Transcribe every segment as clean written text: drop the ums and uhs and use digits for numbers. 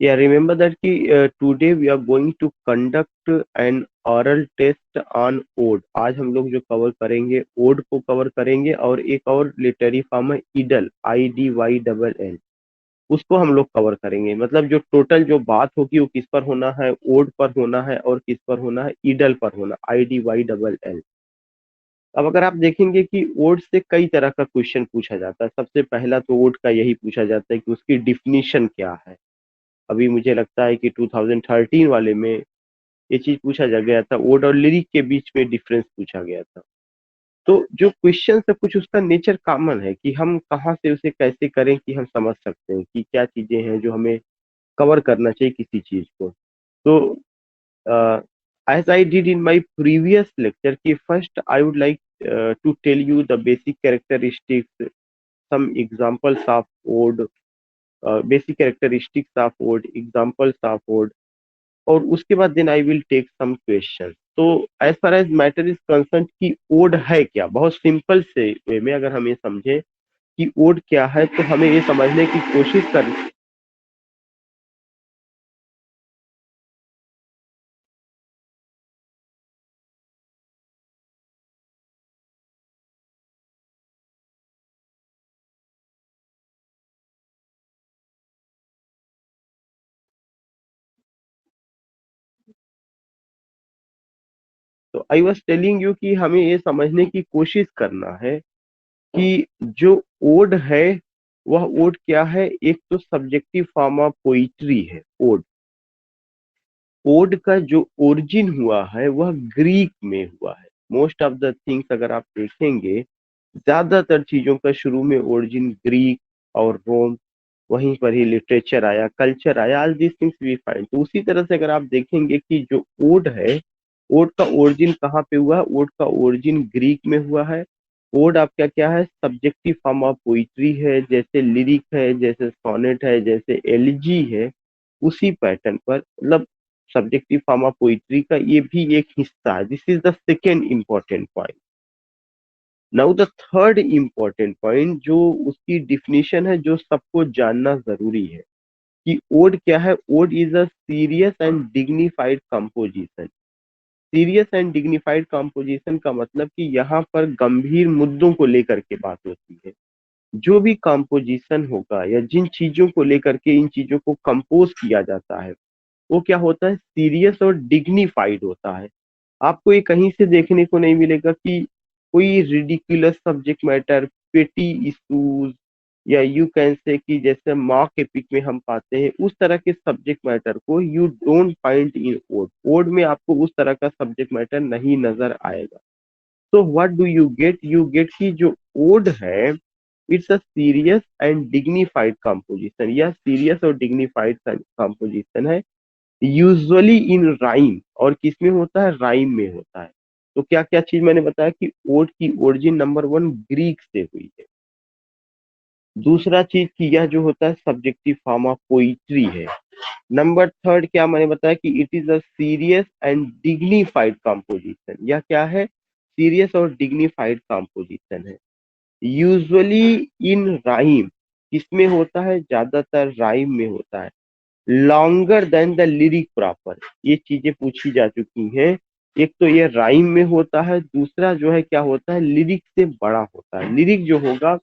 Yeah, remember that कि today we are going to conduct an oral test on ode. आज हम लोग जो कवर करेंगे ओड को कवर करेंगे, और एक और लिटरेरी फॉर्म है ईडल, IDYLL, उसको हम लोग कवर करेंगे। मतलब जो टोटल जो बात होगी वो किस पर होना है, ओड पर होना है, और किस पर होना है, ईडल पर होना, IDYLL। अब अगर आप देखेंगे कि ओड से कई तरह का क्वेश्चन पूछा जाता है। सबसे पहला तो ओड का यही पूछा जाता है कि उसकी डिफिनीशन क्या है। अभी मुझे लगता है कि 2013 वाले में ये चीज पूछा जा गया था, ओड और लिरिक के बीच में डिफरेंस पूछा गया था। तो जो क्वेश्चन है कुछ उसका नेचर कॉमन है कि हम कहाँ से उसे कैसे करें कि हम समझ सकते हैं कि क्या चीजें हैं जो हमें कवर करना चाहिए किसी चीज को। तो as I did in my previous lecture कि first I would like to tell you the basic characteristics, some examples of ode, basic characteristics of ode, examples of ode, और उसके बाद then I will take some question. तो as far as matter is concern कि ode है क्या, बहुत simple से वे में अगर हम ये समझे कि ओड क्या है, तो हमें ये समझने की कोशिश कर। तो आई वॉज टेलिंग यू कि हमें ये समझने की कोशिश करना है कि जो ओड है वह ओड क्या है। एक तो सब्जेक्टिव फॉर्म ऑफ पोइट्री है ओड। ओड का जो ओरिजिन हुआ है वह ग्रीक में हुआ है। मोस्ट ऑफ द थिंग्स अगर आप देखेंगे, ज्यादातर चीजों का शुरू में ओरिजिन ग्रीक और रोम, वहीं पर ही लिटरेचर आया, कल्चर आया, all these things we find. तो उसी तरह से अगर आप देखेंगे कि जो ओड है, ओड का ओरिजिन कहाँ पे हुआ है, ओड का ओरिजिन ग्रीक में हुआ है। ओड आपका क्या है, सब्जेक्टिव फॉर्म ऑफ पोइट्री है, जैसे लिरिक है, जैसे सोनेट है, जैसे एलिजी है। उसी पैटर्न पर मतलब सब्जेक्टिव फॉर्म ऑफ पोइट्री का ये भी एक हिस्सा है। This is the second important point. Now the third important point जो उसकी डिफिनीशन है, जो सबको जानना जरूरी है कि ओड क्या है। Ode is a serious and dignified composition. Serious and dignified composition का मतलब कि यहाँ पर गंभीर मुद्दों को लेकर के बात होती है। जो भी कंपोजिशन होगा या जिन चीजों को लेकर के इन चीजों को कंपोज किया जाता है, वो क्या होता है, सीरियस और डिग्निफाइड होता है। आपको ये कहीं से देखने को नहीं मिलेगा कि कोई रिडिकुलस सब्जेक्ट मैटर, पेटी इश्यूज, या यू कैन से कि जैसे मॉक एपिक में हम पाते हैं उस तरह के सब्जेक्ट मैटर को you don't find in ode. Ode में आपको उस तरह का सब्जेक्ट मैटर नहीं नजर आएगा। तो what do you get, you get की जो ओड है, it's a serious and dignified composition, या सीरियस और डिग्निफाइड कंपोजिशन है, यूजुअली इन राइम। और किसमें होता है, राइम में होता है। तो क्या क्या चीज मैंने बताया कि ओड की ओरिजिन नंबर वन ग्रीक से हुई है। दूसरा चीज कि यह जो होता है सब्जेक्टिव फॉर्म ऑफ पोइट्री है। नंबर थर्ड क्या मैंने बताया कि it is a serious and dignified composition. यह क्या है, सीरियस और डिग्निफाइड कंपोजिशन है, यूजुअली इन राइम। किसमें होता है, ज्यादातर राइम में होता है। Longer than the lyric proper, ये चीजें पूछी जा चुकी हैं। एक तो ये राइम में होता है, दूसरा जो है क्या होता है, लिरिक से बड़ा होता है। लिरिक जो होगा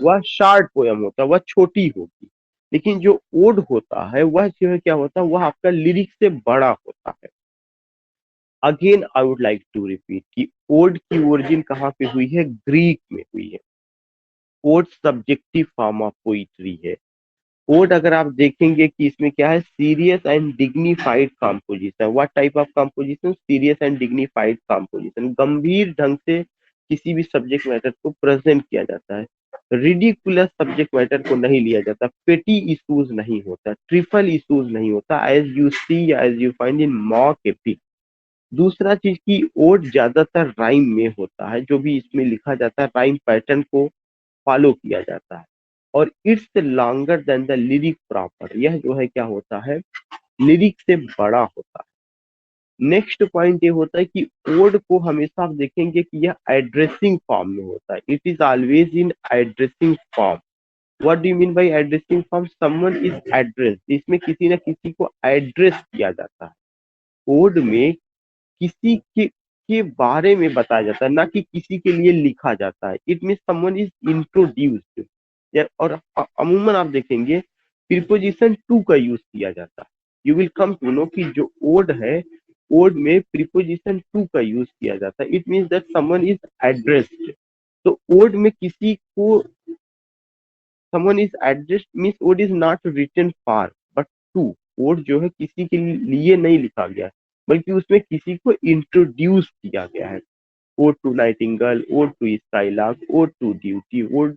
वह शॉर्ट पोयम होता है, वह छोटी होगी। लेकिन जो ओड होता है वह जो है क्या होता है, वह आपका लिरिक से बड़ा होता है। Again I would like to repeat कि ओड की ओरिजिन कहाँ पे हुई है, ग्रीक में हुई है। Ode subjective form of poetry है। ओड अगर आप देखेंगे कि इसमें क्या है, serious and dignified composition. What type of composition, serious and dignified composition. गंभीर ढंग से किसी भी सब्जेक्ट मैटर को प्रेजेंट किया जाता है। रिडिकुलस सब्जेक्ट मैटर को नहीं लिया जाता, पेटी इश्यूज नहीं होता, ट्रिपल इश्यूज नहीं होता, एज यू सी या as you find in mock epic. दूसरा चीज की ओड ज्यादातर राइम में होता है, जो भी इसमें लिखा जाता है राइम पैटर्न को फॉलो किया जाता है। और it's longer than the lyric proper, यह जो है क्या होता है, लिरिक से बड़ा होता है। नेक्स्ट पॉइंट ये होता है कि ओड को हमेशा आप देखेंगे कि यह एड्रेसिंग फॉर्म में होता है। It is always in addressing form. What do you mean by addressing form? Someone is address, इसमें किसी न किसी को एड्रेस किया जाता है। कोड में किसी के बारे में बताया जाता है, ना कि किसी के लिए लिखा जाता है। It mean someone is introduced. और अमूमन आप देखेंगे प्रीपोजिशन टू का यूज किया जाता है। You will come to know कि जो ओड है, ओड में प्रीपोजिशन टू का यूज किया जाता है। It means that someone is addressed. तो ओड में किसी को someone is addressed means ode is not written for but to. Ode जो है किसी के लिए नहीं लिखा गया है, बल्कि उसमें किसी को इंट्रोड्यूस किया गया है। Ode to nightingale, ode to skylark, ode to duty, ode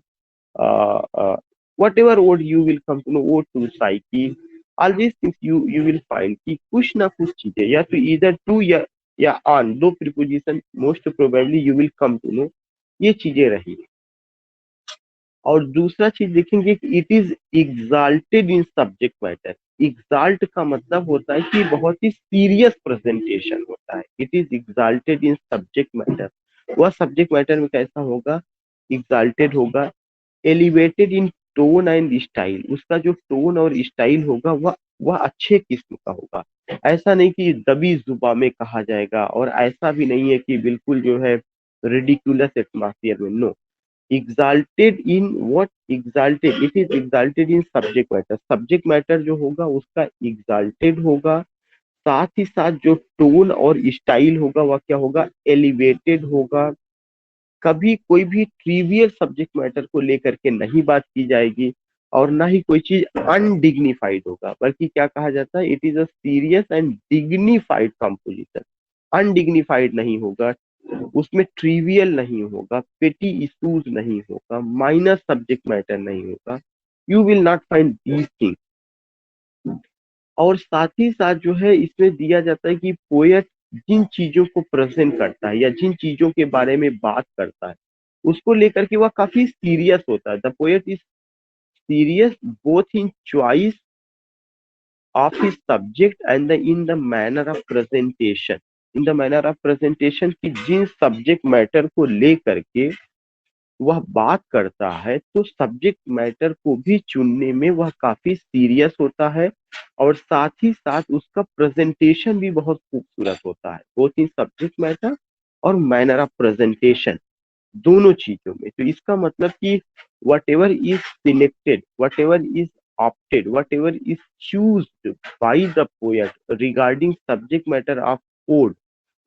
whatever ode you will come to know, ode to psyche, all these things you will find कि कुछ ना कुछ चीजें या तो इधर टू या ऑन, दो preposition most probably you will come to know, ये चीजें रही। और दूसरा चीज देखेंगे कि it is exalted in subject matter. Exalt का मतलब होता है कि बहुत ही सीरियस प्रेजेंटेशन होता है। It is exalted in subject matter. वह सब्जेक्ट मैटर में कैसा होगा? एग्जाल्टेड होगा। Elevated in tone and style, उसका जो टोन और स्टाइल होगा वह अच्छे किस्म का होगा। ऐसा नहीं कि दबी जुबा में कहा जाएगा, और ऐसा भी नहीं है कि बिल्कुल जो है रिडिकुलस एटमॉस्फेयर में। No, exalted in what? Exalted, it is exalted in subject matter. Subject matter जो होगा उसका एग्जाल्टेड होगा। साथ ही साथ जो टोन और स्टाइल होगा वह क्या होगा? एलिवेटेड होगा। कभी कोई भी ट्रिवियल सब्जेक्ट मैटर को लेकर के नहीं बात की जाएगी, और ना ही कोई चीज अनडिग्निफाइड होगा, बल्कि क्या कहा जाता है? It is a serious and dignified composition. Undignified नहीं होगा, उसमें ट्रिवियल नहीं होगा, पेटी इश्यूज नहीं होगा, माइनर सब्जेक्ट मैटर नहीं होगा। You will not find these things. और साथ ही साथ जो है इसमें दिया जाता है कि पोएट जिन चीजों को प्रेजेंट करता है या जिन चीजों के बारे में बात करता है उसको लेकर के वह काफी सीरियस होता है। The poet is serious both in choice of his subject and in the manner of presentation. In the manner of presentation की जिन सब्जेक्ट मैटर को लेकर के वह बात करता है, तो सब्जेक्ट मैटर को भी चुनने में वह काफी सीरियस होता है। और साथ ही साथ उसका प्रेजेंटेशन भी बहुत खूबसूरत होता है, बोथ इन सब्जेक्ट मैटर और मैनर ऑफ प्रेजेंटेशन, दोनों चीजों में। तो इसका मतलब कि whatever is selected, whatever is opted, whatever is chosen by the poet regarding subject matter of code,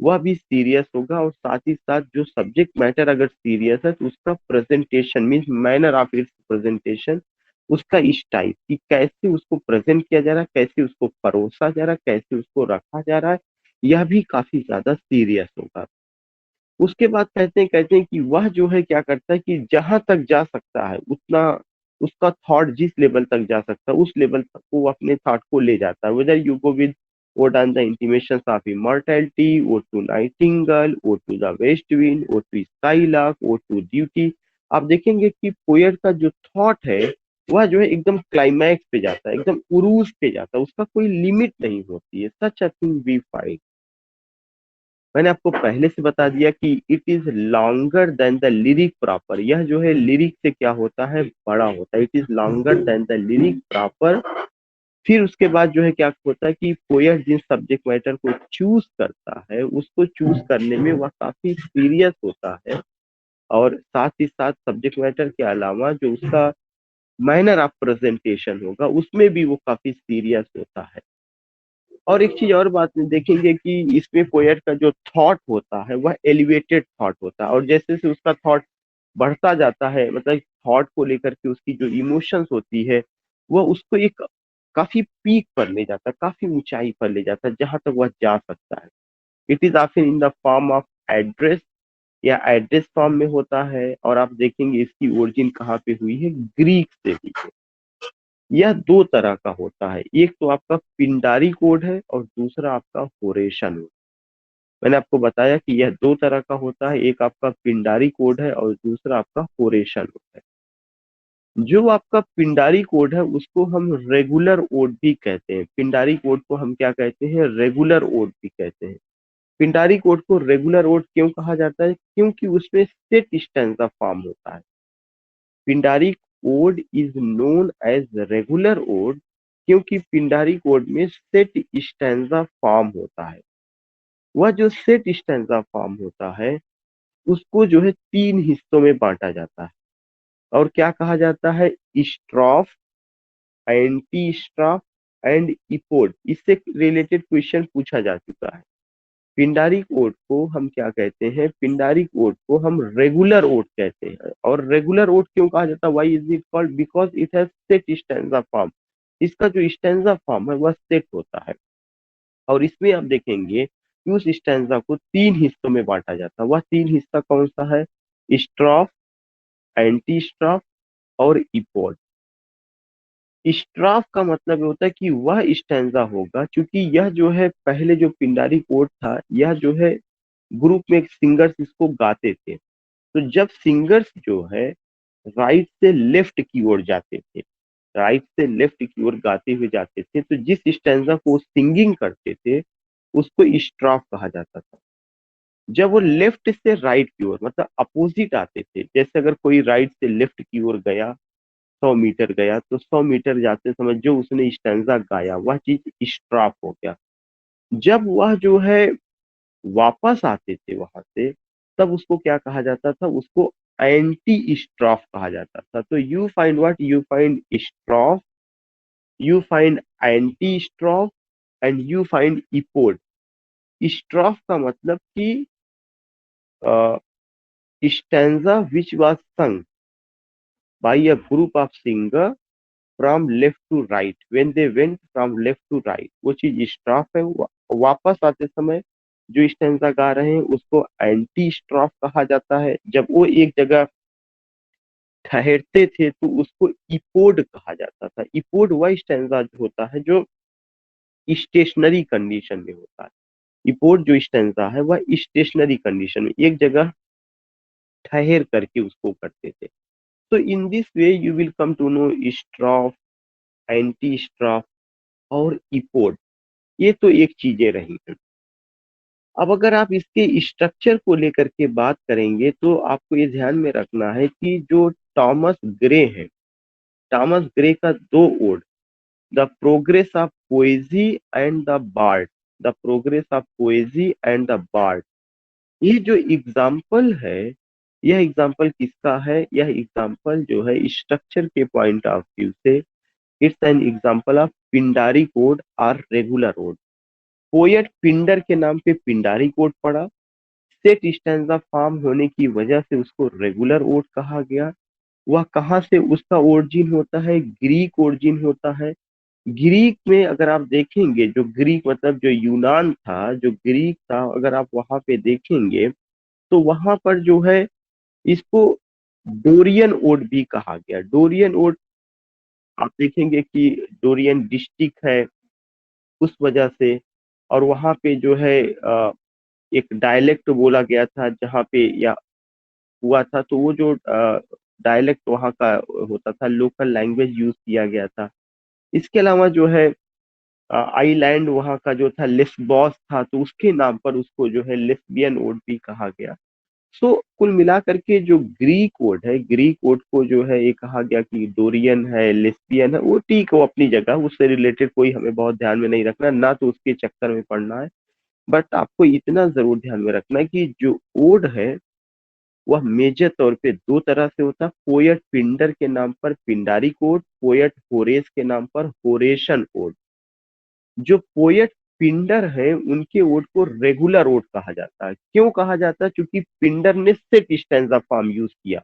वह भी सीरियस होगा। और साथ ही साथ जो सब्जेक्ट मैटर अगर सीरियस है तो उसका presentation means manner of its presentation, उसका स्टाइल कि कैसे उसको प्रेजेंट किया जा रहा है, कैसे उसको परोसा जा रहा है, कैसे उसको रखा जा रहा है, यह भी काफी ज्यादा सीरियस होगा। उसके बाद कहते हैं कि वह जो है क्या करता है कि जहां तक जा सकता है उतना उसका थॉट जिस लेवल तक जा सकता है उस लेवल तक वो अपने थॉट को ले जाता है। Whether you go with Ode on the intimations of immortality, Ode to Nightingale, Ode to the West Wind, Ode to Skylark, Ode to Duty। आप देखेंगे कि पोएट का जो थॉट है वह जो है एकदम क्लाइमैक्स पे जाता है, एकदम उरूज पे जाता है, उसका कोई लिमिट नहीं होती है। सच अ थिंग वी फाइंड। मैंने आपको पहले से बता दिया कि it is longer than the lyric proper. यह जो है लिरिक से क्या होता है? बड़ा होता है। It is longer than the lyric proper. फिर उसके बाद जो है क्या होता है कि पोएट जिन सब्जेक्ट मैटर को चूज करता है उसको चूज करने में वह काफी सीरियस होता है। और साथ ही साथ सब्जेक्ट मैटर के अलावा जो उसका मैनर ऑफ प्रेजेंटेशन होगा उसमें भी वो काफी सीरियस होता है। और एक चीज और बात में देखेंगे कि इसमें पोएट का जो थॉट होता है वह एलिवेटेड थॉट होता है। और जैसे जैसे उसका थॉट बढ़ता जाता है, मतलब थॉट को लेकर के उसकी जो इमोशंस होती है वह उसको एक काफी पीक पर ले जाता है, काफी ऊंचाई पर ले जाता है जहां तक वह जा सकता है। It is often in the form of address, या एड्रेस फॉर्म में होता है। और आप देखेंगे इसकी ओरिजिन कहाँ पे हुई है? ग्रीक से हुई है। यह दो तरह का होता है, एक तो आपका पिंडारी कोड है और दूसरा आपका होरेशन है। मैंने आपको बताया कि यह दो तरह का होता है, एक आपका पिंडारी कोड है और दूसरा आपका होरेशन है। जो आपका पिंडारी कोड है उसको हम रेगुलर ओड भी कहते हैं। पिंडारी कोड को हम क्या कहते हैं? रेगुलर ओड भी कहते हैं। पिंडारी कोड को रेगुलर ओड क्यों कहा जाता है? क्योंकि उसमें सेट स्टैंजा फॉर्म होता है। Pindaric ode is known as regular ode क्योंकि पिंडारिक ओड में सेट स्टैंजा फॉर्म होता है। वह जो सेट स्टैंजा फॉर्म होता है उसको जो है तीन हिस्सों में बांटा जाता है और क्या कहा जाता है, स्ट्रॉफ, एंटी स्ट्रॉफ एंड इपोड। इससे रिलेटेड क्वेश्चन पूछा जा चुका है। पिंडारिक ओड को हम क्या कहते हैं, पिंडारिक ओड को हम रेगुलर ओड कहते हैं। और रेगुलर ओड क्यों कहा जाता है, why is it called, because it has set stanza form. इसका जो स्टैंजा फॉर्म है वह सेट होता है। और इसमें आप देखेंगे कि उस स्टैंजा को तीन हिस्सों में बांटा जाता है। वह तीन हिस्सा कौन सा है, स्ट्रॉफ, एंटी स्ट्रॉफ और इपोड। स्ट्राफ का मतलब होता है कि वह स्टैंजा होगा, क्योंकि यह जो है पहले जो पिंडारी कोड था, यह जो है ग्रुप में सिंगर्स इसको गाते थे। तो जब सिंगर्स जो है राइट से लेफ्ट की ओर जाते थे, राइट से लेफ्ट की ओर गाते हुए जाते थे, तो जिस स्टैंजा को सिंगिंग करते थे उसको स्ट्राफ कहा जाता था। जब वो लेफ्ट से राइट की ओर मतलब अपोजिट आते थे, जैसे अगर कोई राइट से लेफ्ट की ओर गया, 100 मीटर गया, तो 100 मीटर जाते समय जो उसने स्टैंजा गाया वह चीज स्ट्राफ हो गया। जब वह जो है वापस आते थे वहां से, तब उसको क्या कहा जाता था, उसको एंटी स्ट्राफ कहा जाता था। तो you find what, you find strophe, you find antistrophe and you find epode. Strophe का मतलब कि stanza which was sung by a group of singer from left to right, when they went from left to right, वो चीज स्ट्रॉफ है। वापस आते समय जो स्टेंजा गा रहे हैं उसको एंटी स्ट्रॉफ कहा जाता है। जब वो एक जगह ठहरते थे तो उसको इपोड कहा जाता था। इपोड वह स्टेंजा होता है जो स्टेशनरी कंडीशन में होता है। इपोड जो स्टेंजा है वह स्टेशनरी कंडीशन में एक जगह ठहर करके उसको करते थे। तो in this way you will come to know strophe, antistrophe और इपोड। ये तो एक चीजें रही हैं। अब अगर आप इसके स्ट्रक्चर को लेकर के बात करेंगे तो आपको ये ध्यान में रखना है कि जो टॉमस ग्रे है, टॉमस ग्रे का दो ode, the progress of poesy and the bard, the progress of poesy and the bard, ये जो एग्जाम्पल है, यह एग्जाम्पल किसका है, यह एग्जाम्पल जो है स्ट्रक्चर के पॉइंट ऑफ व्यू से it's an example of Pindari code और रेगुलर कोड। पोएट पिंडर के नाम पे पिंडारी कोड पड़ा, सेट स्टैंजा फॉर्म होने की वजह से उसको रेगुलर ओड कहा गया। वह कहाँ से उसका ओरिजिन होता है, ग्रीक ओरिजिन होता है। ग्रीक में अगर आप देखेंगे, जो ग्रीक मतलब जो यूनान था, जो ग्रीक था, अगर आप वहां पे देखेंगे तो वहां पर जो है इसको डोरियन ओड भी कहा गया। डोरियन ओड आप देखेंगे कि डोरियन डिस्ट्रिक्ट है उस वजह से। और वहां पे जो है एक डायलेक्ट बोला गया था जहाँ पे या हुआ था, तो वो जो डायलेक्ट वहाँ का होता था, लोकल लैंग्वेज यूज किया गया था। इसके अलावा जो है आइलैंड वहाँ का जो था लेस्बोस था, तो उसके नाम पर उसको जो है लेस्बियन ओड भी कहा गया। सो कुल मिलाकर के जो ग्रीक कोड है, ग्रीक कोड को जो है ये कहा गया कि डोरियन है, लेस्बियन है, वो ठीक है, वो अपनी जगह, उससे रिलेटेड कोई हमें बहुत ध्यान में नहीं रखना, ना तो उसके चक्कर में पड़ना है। बट आपको इतना जरूर ध्यान में रखना है कि जो ओड है वह मेजर तौर पे दो तरह से होता है। पोएट पिंडर के नाम पर पिंडारी कोड, पोएट होरेस के नाम पर होरेशन ओड। जो पोएट पिंडर है उनके ओड को रेगुलर ओड कहा जाता है। क्यों कहा जाता है, क्योंकि पिंडर ने सेट स्टैंजा फॉर्म यूज किया।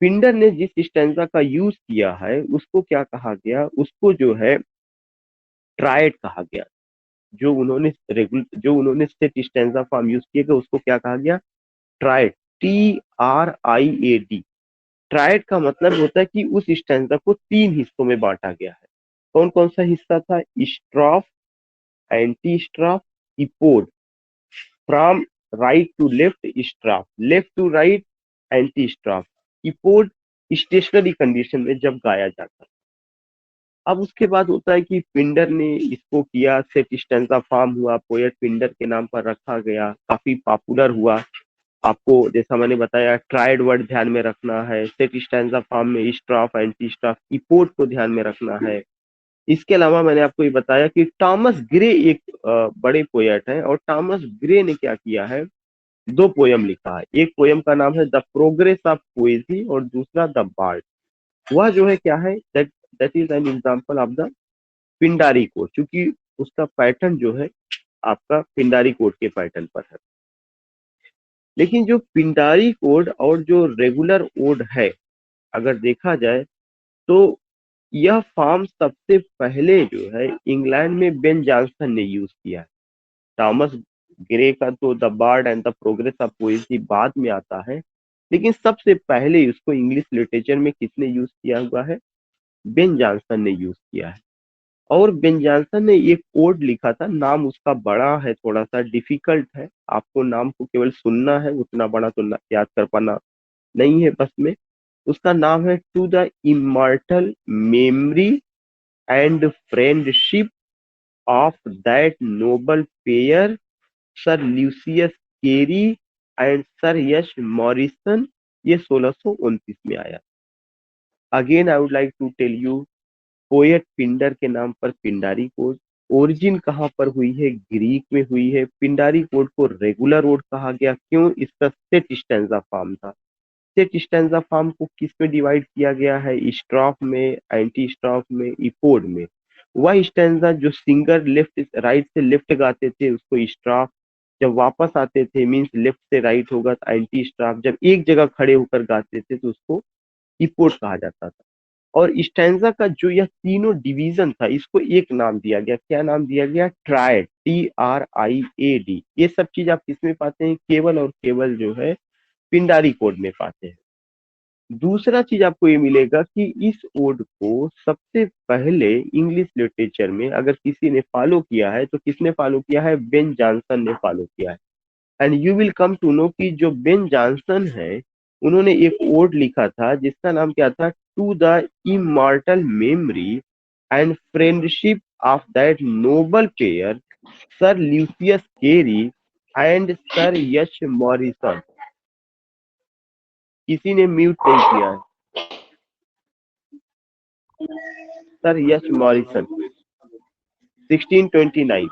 पिंडर ने जिस स्टैंजा का यूज किया है उसको क्या कहा गया, उसको जो है ट्रायड कहा गया। जो उन्होंने सेट स्टैंजा फॉर्म यूज किया उसको क्या कहा गया, ट्रायड, TRIAD। ट्रायड का मतलब होता है कि उस स्टैंजा को तीन हिस्सों में बांटा गया है। कौन कौन सा हिस्सा था, strophe, antistrophe, epode. From right to left strophe, left to right antistrophe, epode stationary condition में जब गाया जाता है। अब उसके बाद होता है कि पिंडर ने इसको किया, सेट स्टैंजा फॉर्म हुआ, पोएट पिंडर के नाम पर रखा गया, काफी पॉपुलर हुआ। आपको जैसा मैंने बताया ट्राइड वर्ड ध्यान में रखना है, सेट स्टैंजा फॉर्म में स्ट्रॉफ एंटी स्ट्रॉफ इपोर्ट को ध्यान में रखना है। इसके अलावा मैंने आपको ये बताया कि टॉमस ग्रे एक बड़े पोएट हैं, और टॉमस ग्रे ने क्या किया है, दो पोयम लिखा है। एक पोयम का नाम है द प्रोग्रेस ऑफ पोएजी और दूसरा द बार्ड। वह जो है क्या है, that that is an example of the Pindari code, क्योंकि उसका पैटर्न जो है आपका पिंडारी कोड के पैटर्न पर है। लेकिन जो पिंडारी कोड और जो रेगुलर ओड है, अगर देखा जाए तो यह फॉर्म सबसे पहले जो है इंग्लैंड में बेन जॉनसन ने यूज किया है। थॉमस ग्रे का तो the bard and the progress of poesy बाद में आता है, लेकिन सबसे पहले उसको इंग्लिश लिटरेचर में किसने यूज किया हुआ है, बेन जॉनसन ने यूज किया है। और बेन जॉनसन ने एक कोड लिखा था, नाम उसका बड़ा है, थोड़ा सा डिफिकल्ट है, आपको नाम को केवल सुनना है, उतना बड़ा तो याद कर पाना नहीं है बस में। उसका नाम है to the immortal memory and friendship of that noble pair sir Lucius Cary and sir Yash Morison. ये 1629 में आया। Again I would like to tell you, poet Pindar के नाम पर पिंडारी कोड। ओरिजिन कहाँ पर हुई है, ग्रीक में हुई है। पिंडारी कोड को रेगुलर कोड कहा गया, क्यों, इसका सेट स्टैंजा फॉर्म था। सेट स्टैंजा फॉर्म को किस में डिवाइड किया गया है, स्ट्रॉफ में, एंटी स्ट्रॉफ में, इपोड में। वह स्टैंजा जो सिंगर लेफ्ट राइट से लेफ्ट गाते थे उसको स्ट्रॉफ, जब वापस आते थे मीन्स लेफ्ट से राइट होगा तो एंटी स्ट्रॉफ, जब एक जगह खड़े होकर गाते थे तो उसको इपोड कहा जाता था। और स्टैंजा का जो यह तीनों डिवीजन था, इसको एक नाम दिया गया, क्या नाम दिया गया, ट्राइड, TRIAD। ये सब चीज आप किसमें पाते हैं, केवल और केवल जो है पिंडारी कोड में पाते हैं। दूसरा चीज आपको ये मिलेगा कि इस ओड को सबसे पहले इंग्लिश लिटरेचर में अगर किसी ने फॉलो किया है तो किसने फॉलो किया है, बेन जॉनसन ने फॉलो किया है। And you will come to know कि जो बेन जॉनसन है उन्होंने एक ओड लिखा था जिसका नाम क्या था, to the immortal memory and friendship of that noble pair sir Lucius Cary and sir Yash Morison. किसी ने म्यूट नहीं किया है, सर यश मॉरिसन, 1629।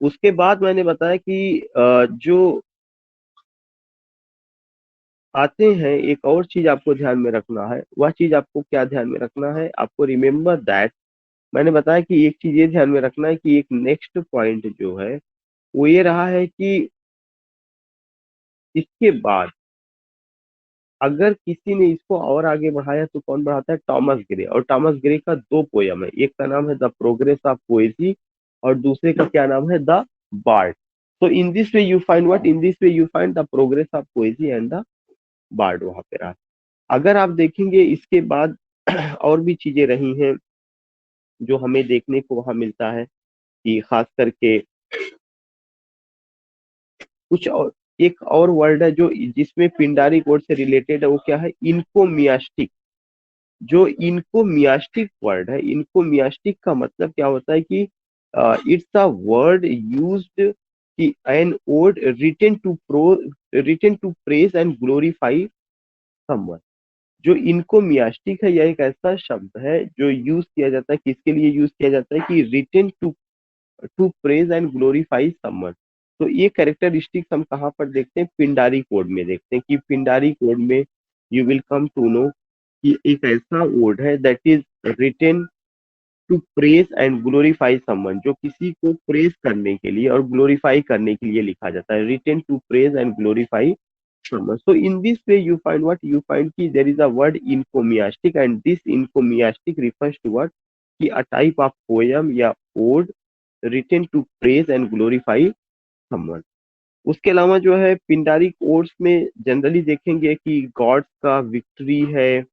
उसके बाद मैंने बताया कि जो आते हैं, एक और चीज आपको ध्यान में रखना है। वह चीज आपको क्या ध्यान में रखना है, आपको रिमेम्बर दैट, मैंने बताया कि एक चीज ये ध्यान में रखना है कि एक नेक्स्ट पॉइंट जो है वो ये रहा है कि इसके बाद अगर किसी ने इसको और आगे बढ़ाया तो कौन बढ़ाता है, टॉमस ग्रे। और टॉमस ग्रे का दो पोयम है, एक का नाम है द प्रोग्रेस ऑफ पोएजी और दूसरे का क्या नाम है, द बार्ड। तो in this way you find what, in this way you find the progress of poesy and the bard वहां पे रहा। अगर आप देखेंगे इसके बाद और भी चीजें रही हैं जो हमें देखने को वहां मिलता है कि खास करके कुछ और, एक और वर्ड है जो जिसमें पिंडारी कोड से रिलेटेड है, वो क्या है, इन्कोमियास्टिक। जो इन्कोमियास्टिक वर्ड है, इन्कोमियास्टिक का मतलब क्या होता है कि इट्स अ वर्ड यूज्ड कि an ode written to praise and glorify someone. जो इन्कोमियास्टिक है यह एक ऐसा शब्द है जो यूज किया जाता है, किसके लिए यूज किया जाता है, कि written to praise and glorify someone. तो ये कैरेक्टरिस्टिक्स हम कहाँ पर देखते हैं, पिंडारी कोड में देखते हैं। कि पिंडारी कोड में you will come to know कि एक ऐसा वर्ड है that is written to praise and glorify someone, जो किसी को प्रेज करने के लिए और ग्लोरीफाई करने के लिए लिखा जाता है, written to praise and glorify someone. So in this way you find what, you find कि there is a word encomiastic and this encomiastic refers to what, कि a type of poem या ode written to praise and glorify someone. उसके अलावा जो है Pindari course में generally देखेंगे कि गॉड्स का विक्ट्री है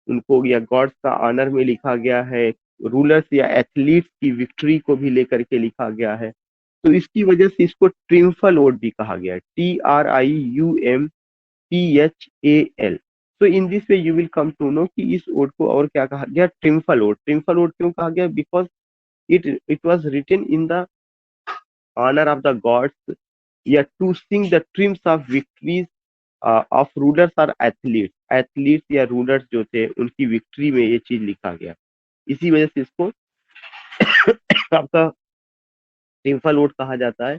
उनको, या गॉड्स का ऑनर में लिखा गया है, रूलर्स या एथलीट्स की विक्ट्री को भी लेकर के लिखा गया है। तो इसकी वजह से इसको ट्रिम्फल ओड भी कहा गया है, TRIUMPHAL। तो in this way you will come to know कि इस ओड को और क्या कहा गया, ट्रिम्फल ओड। ट्रिम्फल ओड क्यों कहा गया, because it was written in the honor of the gods, या to sing the triumphs of victories of rulers और एथलीट्स, एथलीट्स या रूलर्स जो थे उनकी विक्ट्री में ये चीज लिखा गया, इसी वजह से इसको आपका ट्रिम्फल ओड कहा जाता है।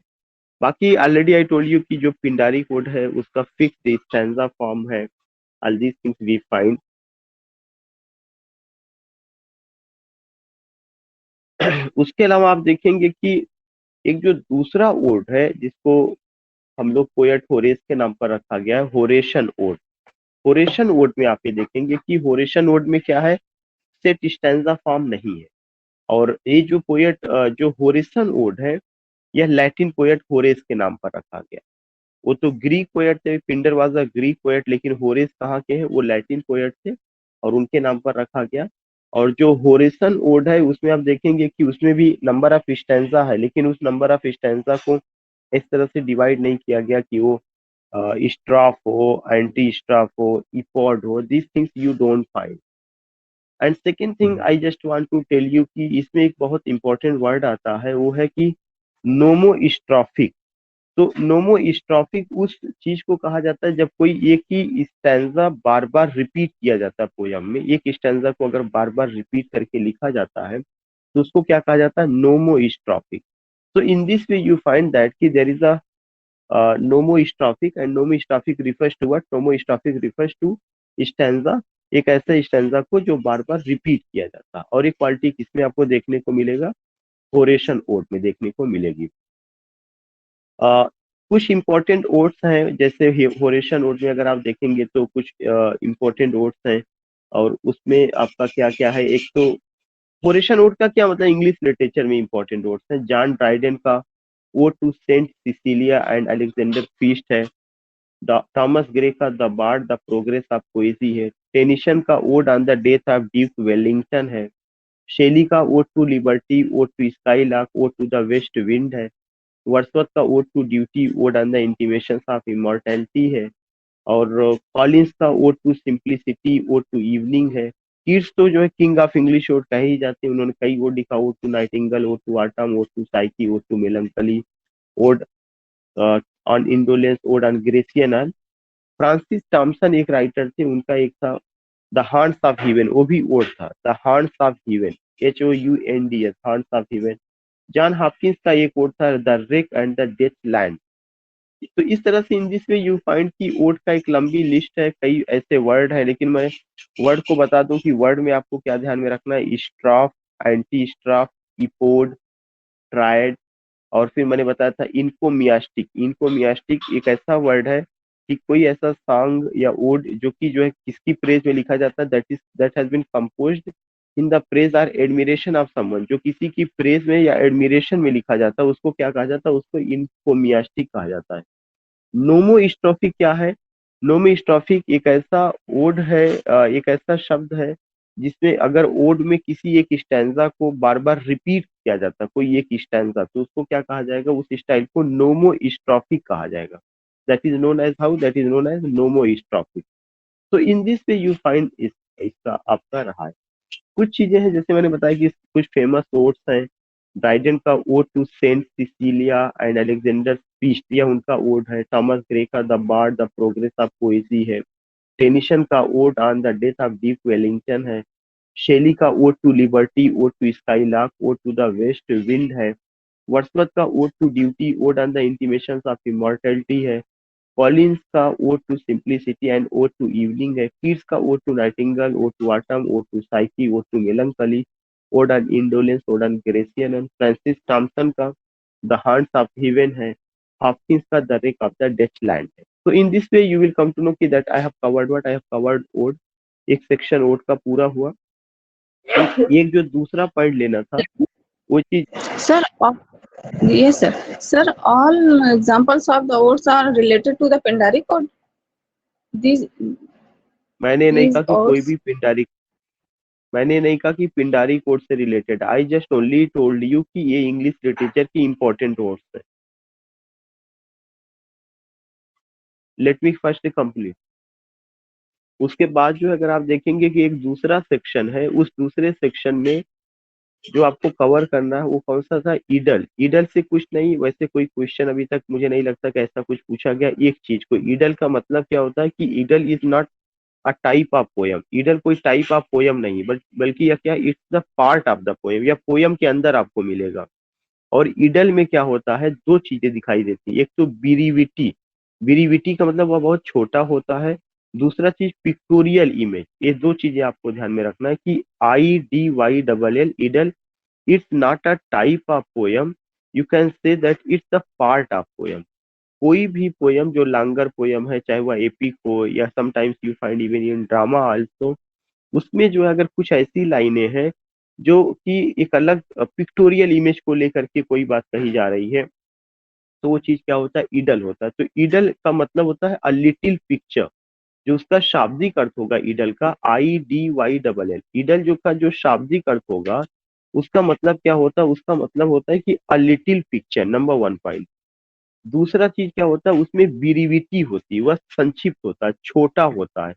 बाकी ऑलरेडी आई टोल्ड यू कि जो पिंडारी कोड है उसका फिक्स्ड स्टैंजा फॉर्म है, all these things we find. उसके अलावा आप देखेंगे कि एक जो दूसरा ओड है जिसको हम लोग पोएट होरेस के नाम पर रखा गया है, होरेशन ओड। होरेशन ओड में आप ये देखेंगे कि होरेशन ओड में क्या है, सेट स्टैंजा फॉर्म नहीं है। और ये जो पोएट जो होरेशन ओड है, यह लैटिन पोएट होरेस के नाम पर रखा गया। वो तो ग्रीक पोएट थे, Pindar was a Greek poet, लेकिन होरेस कहाँ के हैं, वो लैटिन पोएट थे और उनके नाम पर रखा गया। और जो होरेसन ओड है उसमें आप देखेंगे कि उसमें भी नंबर ऑफ स्टैंजा है, लेकिन उस नंबर ऑफ स्टैंजा को इस तरह से डिवाइड नहीं किया गया कि वो स्ट्राफ हो, एंटी स्ट्राफ हो, इपॉड हो, this things you don't find. And second thing I just want to tell you कि इसमें एक बहुत इंपॉर्टेंट वर्ड आता है, वो है कि नोमोस्ट्रॉफिक। तो नोमोस्ट्रॉफिक उस चीज को कहा जाता है जब कोई एक ही स्टैंजा बार बार रिपीट किया जाता है पोयम में। एक स्टैंजा को अगर बार बार रिपीट करके लिखा जाता है तो उसको क्या कहा जाता है, नोमोस्ट्रॉफिक। So in this way you find that कि there is a nomostrophic, and nomostrophic refers to what? Nomostrophic refers to stanza, एक ऐसा स्टैंजा को जो बार बार रिपीट किया जाता है। और एक क्वालिटी किसमें आपको देखने को मिलेगा, ओरेशन ओड में देखने को मिलेगी। कुछ इंपॉर्टेंट ओड्स हैं, जैसे होरेशन ओड में अगर आप देखेंगे तो कुछ इंपॉर्टेंट ओड्स हैं, और उसमें आपका क्या क्या है। एक तो होरेशन ओड का क्या मतलब, इंग्लिश लिटरेचर में इंपॉर्टेंट ओड्स हैं। जॉन ड्राइडेन का ode to Saint Cecilia and Alexander Feast है। थॉमस ग्रे का the bard the progress of poesy है। टेनिसन का ode on the death of Duke Wellington है। शेली का ode to liberty, ode to skylark, ode to the west wind है। Wordsworth का ode to duty, ode on the intimations of immortality है। और Collins का ode to simplicity, ode to evening है। Keats तो जो है किंग ऑफ इंग्लिश ओड कहे ही जाते हैं, उन्होंने कई ओड लिखा, ode to nightingale, ode to autumn, ode to Psyche, ode to melancholy, ode on indolence, ode on Grecian urn. Francis Thomson एक राइटर थे, उनका एक था द हांट्स ऑफ हेवन, वो भी ओड था, the हांट्स of heaven, HOUNDS, hounds of heaven. John Hopkins का एक ओड था the wreck and the Deutschland. तो इस तरह से in this way you find कि ओड का एक लंबी लिस्ट है, कई ऐसे वर्ड है, लेकिन मैं वर्ड को बता दूं कि वर्ड में आपको क्या ध्यान में रखना है, स्ट्राफ, एंटी स्ट्राफ, इपोड, ट्रायड। और फिर मैंने बताया था इनकोमियास्टिक। इनकोमियास्टिक एक ऐसा वर्ड है कि कोई ऐसा सॉन्ग या ओड जो कि जो है किसकी प्रेज में लिखा जाता है, that has been composed in the praise और एडमिरेशन ऑफ समवन, जो किसी की प्रेज में या एडमिरेशन में लिखा जाता है उसको क्या कहा जाता है, उसको इनकोमियास्टिक कहा जाता है। नोमोस्ट्रोफिक क्या है, नोमोस्ट्रोफिक एक ऐसा ओड है, एक ऐसा शब्द है जिसमें अगर ओड में किसी एक स्टैंजा को बार बार रिपीट किया जाता है, कोई एक स्टैंजा, तो उसको क्या कहा जाएगा, उस स्टाइल को नोमोस्ट्रोफिक कहा जाएगा। That is known as how, that is known as monostrophic. तो in this way you find इस इसका आपका रहा है। कुछ चीजें हैं जैसे मैंने बताया कि कुछ फेमस ओड्स हैं। ड्राइडेन का ode to Saint Cecilia and Alexander Feast, यह उनका ओड है। थॉमस ग्रे का the bard the progress of poesy है। टेनिसन का ode on the death of Duke Wellington है। शेली का ode to liberty, ode to skylark, ode to the west wind है। Wordsworth का ode to duty, ode on the intimations of immortality है। Collins का ode to simplicity and ode to evening है। Keats का ode to nightingale, ode to autumn, ode to Psyche, ode to melancholy, ode on indolence, ode on Grecian. Francis Thomson का the हांट्स of heaven है। Hopkins का the wreck of the Deutschland है। तो in this way you will come to know कि that I have covered what, I have covered ode. एक section ode का पूरा हुआ। एक जो दूसरा पॉइंट लेना था वो चीज, Sir, yes, sir. Sir, all examples of the words are related to the Pindari code. These मैंने नहीं these कहा कि कोई words. भी पिंडारी, मैंने नहीं कहा कि पिंडारी कोड से related, I just only told you कि ये इंग्लिश लिटरेचर की इंपॉर्टेंट वर्ड्स है। Let me first complete. उसके बाद जो है, अगर आप देखेंगे कि एक दूसरा सेक्शन है, उस दूसरे सेक्शन में जो आपको कवर करना है वो कौन सा था, ईडल। ईडल से कुछ नहीं, वैसे कोई क्वेश्चन अभी तक मुझे नहीं लगता कि ऐसा कुछ पूछा गया एक चीज को। ईडल का मतलब क्या होता है कि idyll is not a type of poem. Idyll कोई टाइप ऑफ पोयम नहीं, बट बल्कि यह क्या, it's the part of the poem, या पोयम के अंदर आपको मिलेगा। और ईडल में क्या होता है, दो चीजें दिखाई देती है, एक तो बिरीविटी। बिरीविटी का मतलब वह बहुत छोटा होता है। दूसरा चीज पिक्टोरियल इमेज। ये दो चीजें आपको ध्यान में रखना है कि IDYLL, idyll, it's not a type of poem, you can say that it's a part of poem. कोई भी पोयम जो लॉन्गर पोयम है, चाहे वह एपिक हो या sometimes you find even in drama also, उसमें जो है अगर कुछ ऐसी लाइनें हैं जो कि एक अलग पिक्टोरियल इमेज को लेकर के कोई बात कही जा रही है, तो वो चीज क्या होता है, ईडल होता है। तो ईडल का मतलब होता है अ लिटिल पिक्चर। जो उसका शाब्दिक अर्थ होगा ईडल का, IDYLL, ईडल जो का जो शाब्दिक अर्थ होगा, उसका मतलब क्या होता है, उसका मतलब होता है कि अ little picture, number one point. दूसरा चीज क्या होता है, उसमें ब्रीविटी होती है, वह संक्षिप्त होता है, छोटा होता है।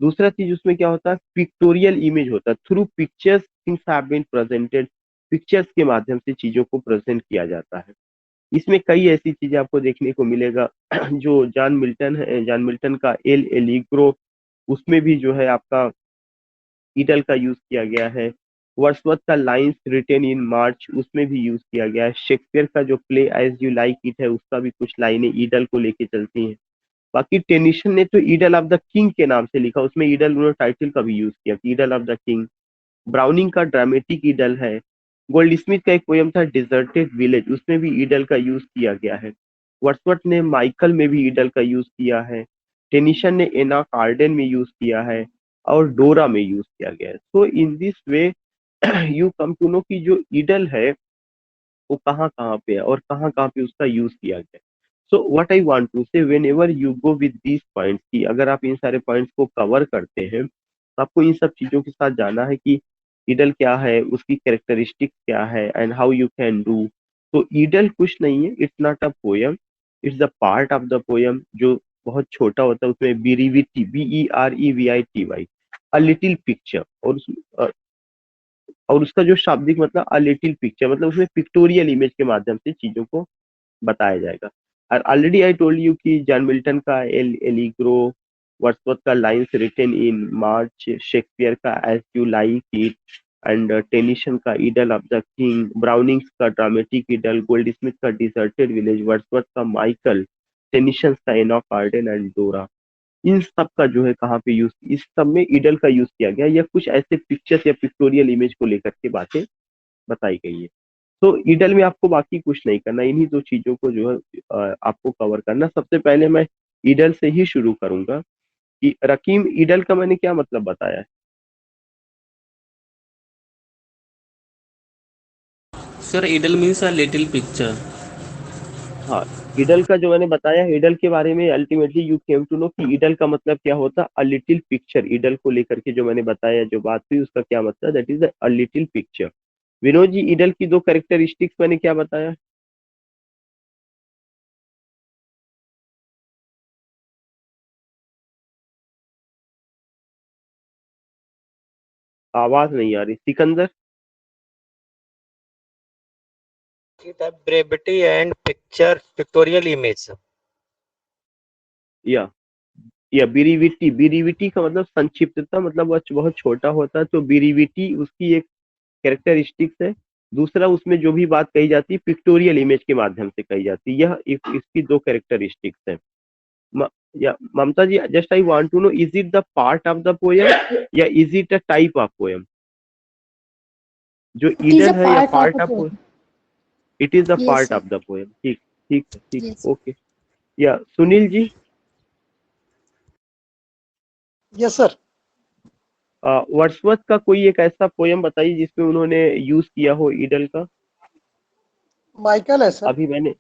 दूसरा चीज उसमें क्या होता है, पिक्टोरियल इमेज होता है, through pictures things have been presented. Pictures के माध्यम से चीजों को प्रेजेंट किया जाता है। इसमें कई ऐसी चीजें आपको देखने को मिलेगा जो जॉन मिल्टन है, जॉन मिल्टन का एल एलिग्रो, उसमें भी जो है आपका ईडल का यूज किया गया है। वर्ड्सवर्थ का लाइन्स रिटेन इन मार्च, उसमें भी यूज किया गया है। शेक्सपियर का जो play as you like it है, उसका भी कुछ लाइनें ईडल को लेके चलती हैं। बाकी टेनिसन ने तो ईडल ऑफ द किंग के नाम से लिखा, उसमें ईडल उन्होंने टाइटल का भी यूज किया, ईडल ऑफ द किंग। ब्राउनिंग का ड्रामेटिक ईडल है। गोल्ड स्मिथ का एक पोयम था डिजर्टेड विलेज, उसमें भी ईडल का यूज किया गया है। वर्ड्सवर्थ ने माइकल में भी ईडल का यूज किया है। टेनिसन ने एना कार्डेन में यूज किया है, और डोरा में यूज किया गया है। So in this way you come to know कि जो ईडल है वो कहाँ कहाँ पे है और कहाँ कहाँ पे उसका यूज किया गया है। So what I want to say, whenever you go with these points, की अगर आप इन सारे पॉइंट्स को कवर करते हैं, तो आपको इन सब चीजों के साथ जाना है कि ईडल क्या है, उसकी कैरेक्टरिस्टिक क्या है, and how you can do. तो ईडल कुछ नहीं है, it's not a poem, it's the part of the poem, जो बहुत छोटा होता है। उसमें बीरीवीटी, BEREVITY, अ लिटिल पिक्चर, और उसका जो शाब्दिक मतलब अ लिटिल पिक्चर, मतलब उसमें पिक्टोरियल इमेज के माध्यम से चीजों को बताया जाएगा। और ऑलरेडी आई टोल्ड यू कि जॉन मिल्टन का एल एलिग्रो, वर्ड्सवर्थ का lines written in March, Shakespeare का as you like it, and Tennyson का idyll of the king, Browning's का ड्रामेटिक ईडल, गोल्ड स्मिथ का डिजर्टेड विलेज, वर्ड्सवर्थ का Michael, Tennyson का Enoch garden and डोरा, इन सब का जो है कहाँ पे यूज, इस सब में ईडल का यूज किया गया, या कुछ ऐसे पिक्चर्स या पिक्टोरियल इमेज को लेकर के बातें बताई गई है। तो ईडल में आपको बाकी कुछ नहीं करना, इन्हीं दो चीजों को जो है आपको कवर करना। सबसे पहले मैं ईडल से ही शुरू करूंगा कि रकीम, ईडल का मैंने क्या मतलब बताया है। Sir, idle means a little picture. हाँ, ईडल का जो मैंने बताया, ईडल के बारे में ultimately you came to know कि ईडल का मतलब क्या होता है, अ लिटिल पिक्चर। ईडल को लेकर के जो मैंने बताया, जो बात हुई, उसका क्या मतलब, that is a little picture. Vinod ji, idyll की दो कैरेक्टरिस्टिक्स मैंने क्या बताया, आवाज नहीं आ रही, Sikandar. It have brevity and pictorial image. या बिरीविटी, बिरीविटी का मतलब संक्षिप्तता, मतलब वह बहुत छोटा होता है, तो बिरीविटी उसकी एक कैरेक्टरिस्टिक्स है। दूसरा, उसमें जो भी बात कही जाती है पिक्टोरियल इमेज के माध्यम से कही जाती है, यह इसकी दो कैरेक्टरिस्टिक्स है। म, या Mamta ji, just I want to know, is it the part of the poem या is it a type of poem, जो It is a ईडल है, या part of part a of, poem. It is the Yes, part sir. Of the poem. ठीक, ठीक है, ठीक Yes. है, okay. या Sunil ji, yes sir. Wordsworth का कोई एक ऐसा पोयम बताइए जिसमें उन्होंने यूज किया हो ईडल का। माइकल है सर। अभी मैंने,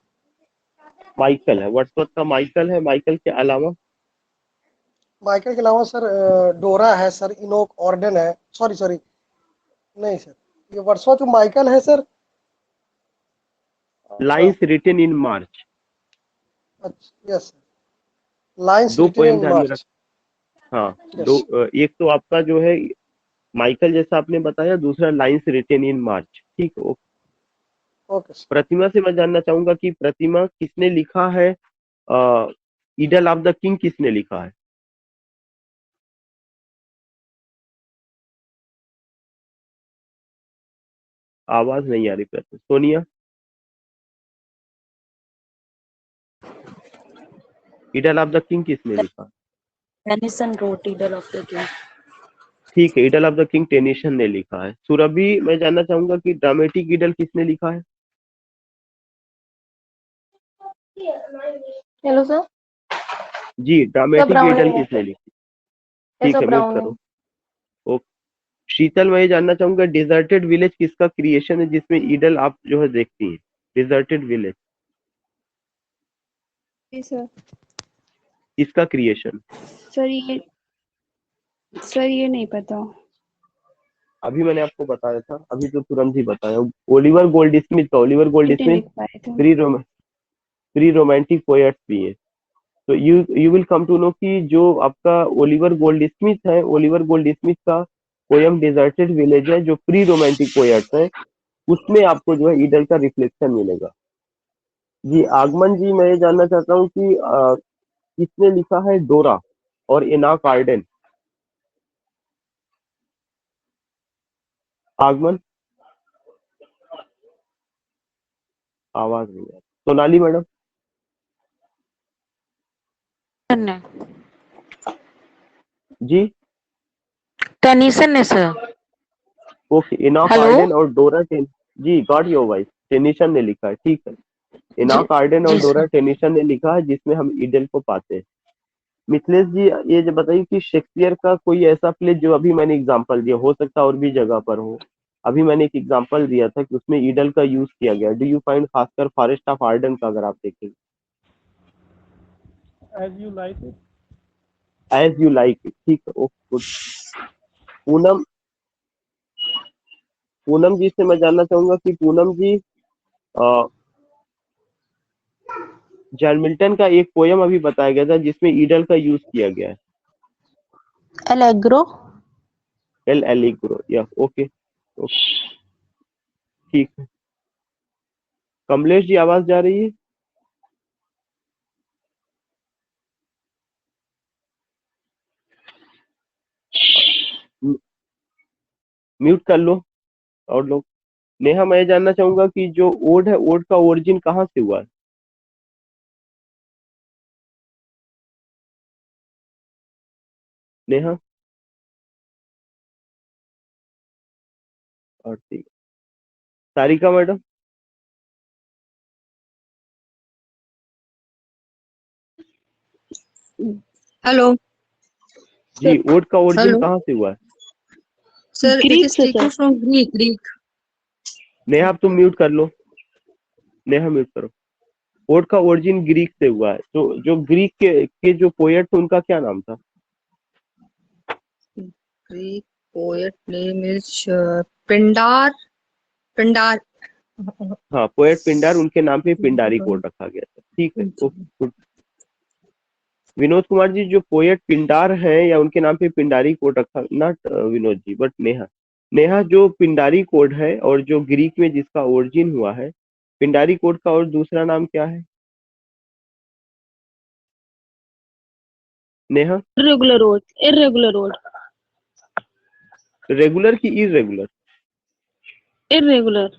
माइकल है, वर्ड्सवर्थ का माइकल है, माइकल के अलावा माइकल के अलावा सर डोरा है सर, इनोक ऑर्डन है, सॉरी सॉरी, नहीं सर, ये वर्ड्सवर्थ माइकल है सर। लाइन्स रिटेन इन मार्च। अच्छा यस सर, लाइंस दो रिटन पोयम इन ध्यान में रख, मार्च। हाँ, दो, यस। एक तो आपका जो है माइकल जैसा आपने बताया, दूसरा लाइन्स रिटेन इन मार्च। ठीक है। Okay sir. प्रतिमा से मैं जानना चाहूंगा कि प्रतिमा किसने लिखा है, ईडल ऑफ द किंग किसने लिखा है? आवाज नहीं आ रही प्रतिमा। सोनिया, ईडल ऑफ द किंग किसने लिखा? Tennyson wrote Idol of the King. ठीक है, ईडल ऑफ द किंग टेनिसन ने लिखा है। सुरभि, मैं जानना चाहूंगा कि ड्रामेटिक ईडल किसने लिखा है? Hello sir. जी, ड्रामेटिक ईडल ब्राउनिंग है। किसने लिखी? ये ठीक सब है, म्यूट ब्राउनिंग। करो। ओके। शीतल, मैं ये जानना चाहूंगा डिजर्टेड विलेज किसका क्रिएशन है जिसमें ईडल आप जो है देखती हैं? डिजर्टेड विलेज जी सर। किसका क्रिएशन? सर ये नहीं पता। अभी मैंने आपको बताया था, अभी तो तुरंत ही बताया। ओलिवर गोल्ड स्मिथ का। ओलिवर गोल्ड नहीं स्मिथ लिख पाए थे। प्री रोमांटिक पोएट्स भी है। तो you will come to know कि जो आपका ओलिवर गोल्ड स्मिथ है, ओलिवर गोल्ड स्मिथ का पोयम डिजर्टेड विलेज है जो प्री रोमांटिक पोएट्स है, उसमें आपको जो है ईडल का रिफ्लेक्शन मिलेगा। जी आगमन जी, मैं ये जानना चाहता हूँ कि किसने लिखा है डोरा और इनाक आर्डन? आगमन, आवाज नहीं है। सोनाली मैडम। जी टेनिसन ने sir. Okay, Enoch hello. Arden और डोरा जी गॉट योर वॉइस, टेनिसन ने लिखा है। ठीक है, जी इनाक आर्डन और जी डोरा सर। टेनिसन ने लिखा है जिसमें हम ईडल को पाते हैं। मिथिलेश जी, ये जो बताइए कि शेक्सपियर का कोई ऐसा प्ले जो अभी मैंने एग्जांपल दिया, हो सकता है और भी जगह पर हो, अभी मैंने एक एग्जांपल दिया था कि उसमें ईडल का यूज किया गया, डू यू फाइंड, खासकर फॉरेस्ट ऑफ आर्डन का अगर आप देखें? As you like it. As you like. ठीक है, ओके गुड। पूनम, पूनम जी से मैं जानना चाहूंगा कि पूनम जी, जॉन मिल्टन का एक पोयम अभी बताया गया था जिसमें ईडल का यूज किया गया है। एलेग्रो। एल एलिग्रो, या ओके ओके। ठीक है। कमलेश जी, आवाज जा रही है? म्यूट कर लो और लोग। नेहा, मैं ये जानना चाहूंगा कि जो ओड है, ओड का ओरिजिन कहाँ से हुआ है? नेहा और ठीक, सारिका मैडम। हेलो जी, ओड का ओरिजिन हेलो कहाँ से हुआ है? सर, इट ग्रीक इज से taken sir. From Greek. Neha, अब तुम म्यूट कर लो। नेहा म्यूट करो। ओड का ओरिजिन ग्रीक से हुआ है। तो जो ग्रीक के जो पोएट थे उनका क्या नाम था? Greek poet name is Pindar. Pindar. हाँ, पोएट पिंडार, उनके नाम पे पिंडारी कोड रखा गया था। ठीक है, ओके गुड। विनोद कुमार जी, जो पोएट पिंडार है या उनके नाम पे पिंडारी कोड रखा, नॉट विनोद जी बट नेहा। नेहा, जो पिंडारी कोड है और जो ग्रीक में जिसका ओरिजिन हुआ है, पिंडारी कोड का और दूसरा नाम क्या है Neha? Irregular road. Irregular road. Regular की इरेगुलर? Irregular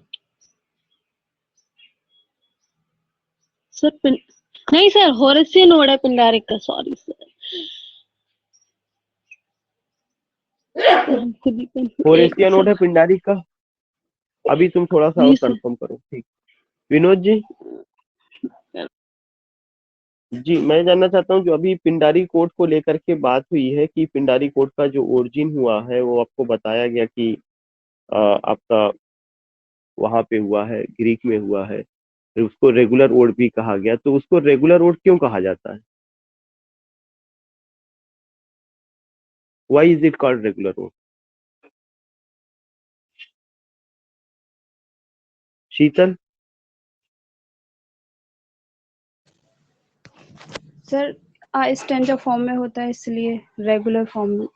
sir. नहीं सर, होरेसियन रोड है पिंडारिक का। Sorry sir. हम खुद ही एक होरेसिया नोड सर। है पिंडारी का? अभी तुम थोड़ा सा और जी सर। कंफर्म करो। ठीक, विनोद जी। जी, मैं जानना चाहता हूँ जो अभी पिंडारी कोड को लेकर के बात हुई है कि पिंडारी कोड का जो ओरिजिन हुआ है वो आपको बताया गया कि आपका वहां पे हुआ है, ग्रीक में हुआ है, फिर उसको रेगुलर ओड भी कहा गया। तो उसको रेगुलर ओड क्यों कहा जाता है? Why is it called regular ode? Sheetal. Sir stanza form में होता है इसलिए रेगुलर फॉर्म में।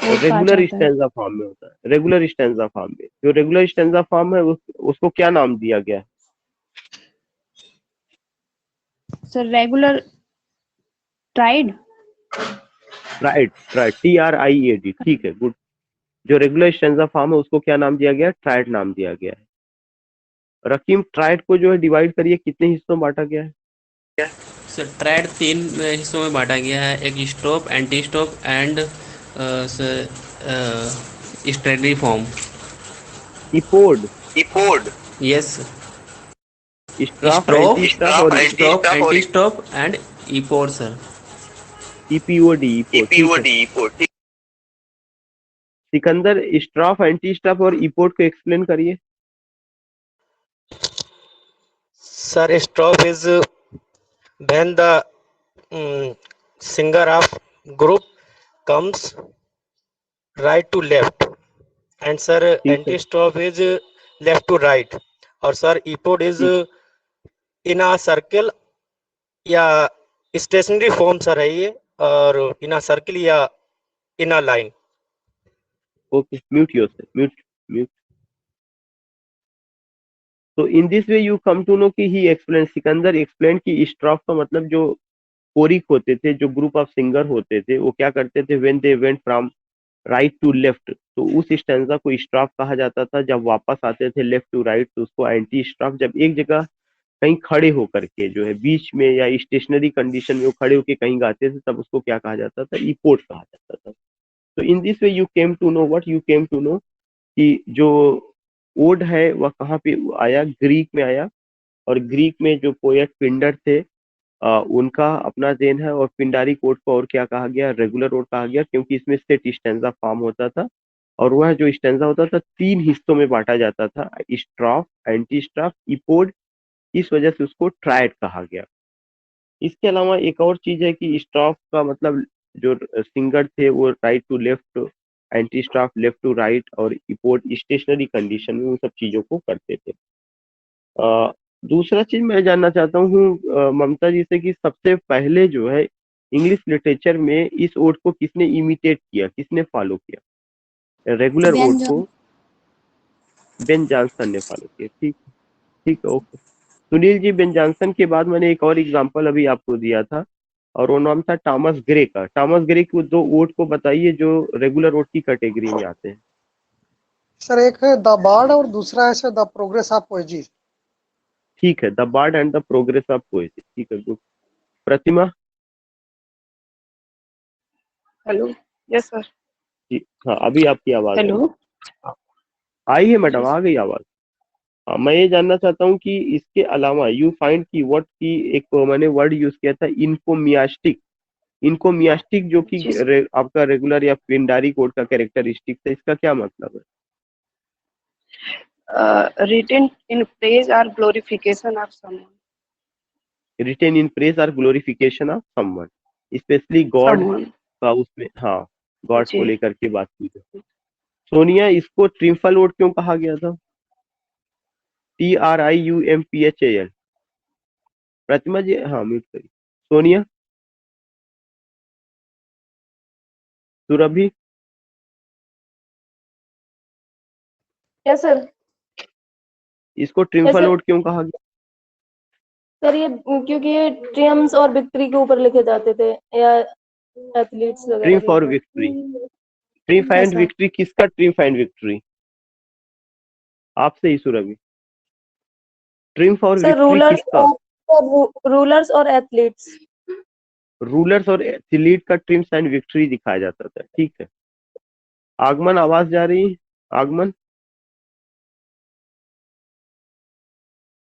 ओड कहा रेगुलर जाता है। स्टैंजा फॉर्म में होता है, रेगुलर स्टैंजा फॉर्म में। जो रेगुलर स्टैंजा फॉर्म है उसको क्या नाम दिया गया है? Sir regular tried. Tried, tried, TRIAD, ठीक है, गुड। जो रेगुलर स्टैंजा फॉर्म है उसको क्या नाम दिया गया है? ट्राइड नाम दिया गया है। रकीम, ट्राइड को जो है डिवाइड करिए, कितने हिस्सों में बांटा गया है? सर ट्राइड 3 हिस्सों में बांटा गया है, एक स्टॉप, एंटी स्टॉप एंड स्ट्रेटरी form. Epode, yes. Strophe, strophe, antistrophe और strophe, antistrophe and epode sir. EPOD, epode, ठीक है। सिकंदर, स्ट्राफ, एंटी स्ट्राफ और इपोड को एक्सप्लेन करिए। Sir, stop is when the singer of group comes right to left, and sir, ठीक है, anti-stop is left to right, और sir, epod is ठीक, in a circle या stationary form सर है ये, और in a circle या in a line. Okay, mute yourself, mute, mute. तो in this way you come to know कि he explain, Sikandar explain कि स्ट्राफ का मतलब जो कोरिक होते थे, जो ग्रुप ऑफ सिंगर होते थे, वो क्या करते थे? When they went from right to left, तो उस स्टैंजा को स्ट्राफ कहा जाता था। जब वापस आते थे लेफ्ट टू राइट तो उसको एंटी स्ट्राफ। जब एक जगह कहीं खड़े होकर के जो है बीच में या स्टेशनरी कंडीशन में वो खड़े होकर कहीं गाते थे, तब उसको क्या कहा जाता था? इपोर्ट कहा जाता था। तो in this way you came to know what you came to know कि जो ओड है वह कहाँ पे आया? ग्रीक में आया। और ग्रीक में जो पोएट पिंडर थे उनका अपना देन है। और पिंडारी कोड को और क्या कहा गया? रेगुलर ओड कहा गया, क्योंकि इसमें सेट स्टैंजा फॉर्म होता था। और वह जो स्टैंजा होता था 3 हिस्सों में बांटा जाता था, स्ट्राफ, एंटी स्ट्राफ, इपोड। इस वजह से उसको ट्राइड कहा गया। इसके अलावा एक और चीज है कि स्ट्राफ का मतलब जो सिंगर थे वो right to left, antistrophe left to right, और इपोड स्टेशनरी कंडीशन में उन सब चीजों को करते थे। दूसरा चीज मैं जानना चाहता हूँ ममता जी से कि सबसे पहले जो है इंग्लिश लिटरेचर में इस ओड को किसने इमिटेट किया, किसने फॉलो किया? रेगुलर ओड को बेन जॉनसन ने फॉलो किया। ठीक, ठीक है, okay. Sunil ji, Ben Jonson के बाद मैंने एक और एग्जांपल अभी आपको दिया था और वो नाम था टॉमस ग्रे का। टॉमस ग्रे के 2 ओड को बताइए जो रेगुलर ओड की कैटेगरी में आते हैं। सर एक है द बार्ड और दूसरा है sir the progress of poesy. ठीक है, the bard and the progress of poesy, ठीक है, good. Pratima hello, yes sir. जी, हाँ, अभी आपकी आवाज हेलो, आई है मैडम, आ गई आवाज। हाँ, मैं ये जानना चाहता हूँ कि इसके अलावा यू फाइंड की व्हाट की एक मैंने वर्ड यूज किया था, इनकोमियास्टिक। इनकोमियास्टिक जो कि आपका रेगुलर या पिंडारी कोड का कैरेक्टरिस्टिक है, इसका क्या मतलब है? written in praise or glorification of someone. Written in praise और glorification of someone, especially God Someone. का उसमें, हाँ, गॉड को जी। लेकर के बात की है। सोनिया, इसको ट्रिम्फल ओड क्यों कहा गया था? TRIUMPHAL। प्रतिमा जी, हाँ, म्यूट करिए। Sonia, Surabhi, yes sir. इसको ट्रिम्फल ओड क्यों कहा गया? सर ये क्योंकि ये ट्रिम्स और विक्ट्री के ऊपर लिखे जाते थे या एथलीट्स वगैरह ट्रिम्फ के और ऊपर। Victory, triumph and sir. Victory, किसका ट्रिम्फ एंड विक्ट्री? आपसे ही सुरभि, ट्रिम्फ और सर विक्ट्री किसका? रूलर्स और एथलीट्स। रूलर्स और एथलीट का ट्रिम्फ एंड विक्ट्री दिखाया जाता था, ठीक है। आगमन, आवाज जा रही है? आगमन,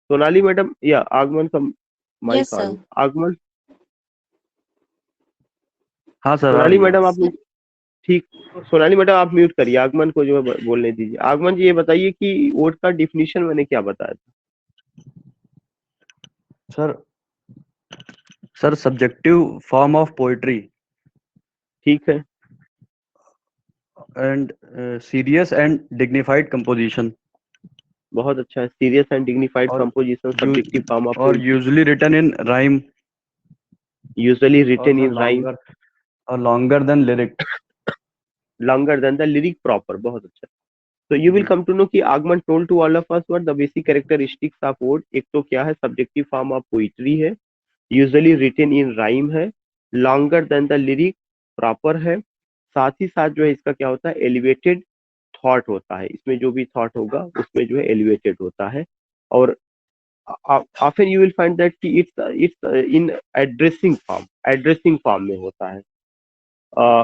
सोनाली मैडम या आगमन का माइक Yes, ऑन? sir. आगमन, हाँ सर, आ सोनाली रही है। मैडम आप, ठीक, सोनाली मैडम आप म्यूट करिए, आगमन को जो है बोलने दीजिए। आगमन जी, ये बताइए कि वोट का डिफिनीशन मैंने क्या बताया था? Sir subjective form of poetry ठीक है, and serious and dignified composition, बहुत अच्छा है। सीरियस एंड डिग्निफाइड और कंपोजिशन, सब्जेक्टिव फॉर्म ऑफ और usually written in rhyme, usually written in rhyme, और longer than longer than the lyric proper. बहुत अच्छा. So you will come to know कि आगमन told to all of us what the basic characteristics of ode. एक तो क्या है, subjective form of poetry है, usually written in rhyme है, longer than the lyric, proper है, साथ ही साथ जो है इसका क्या होता है, elevated thought होता है, इसमें जो भी thought होगा उसमें जो है elevated होता है, और often you will find that कि it's in addressing form में होता है.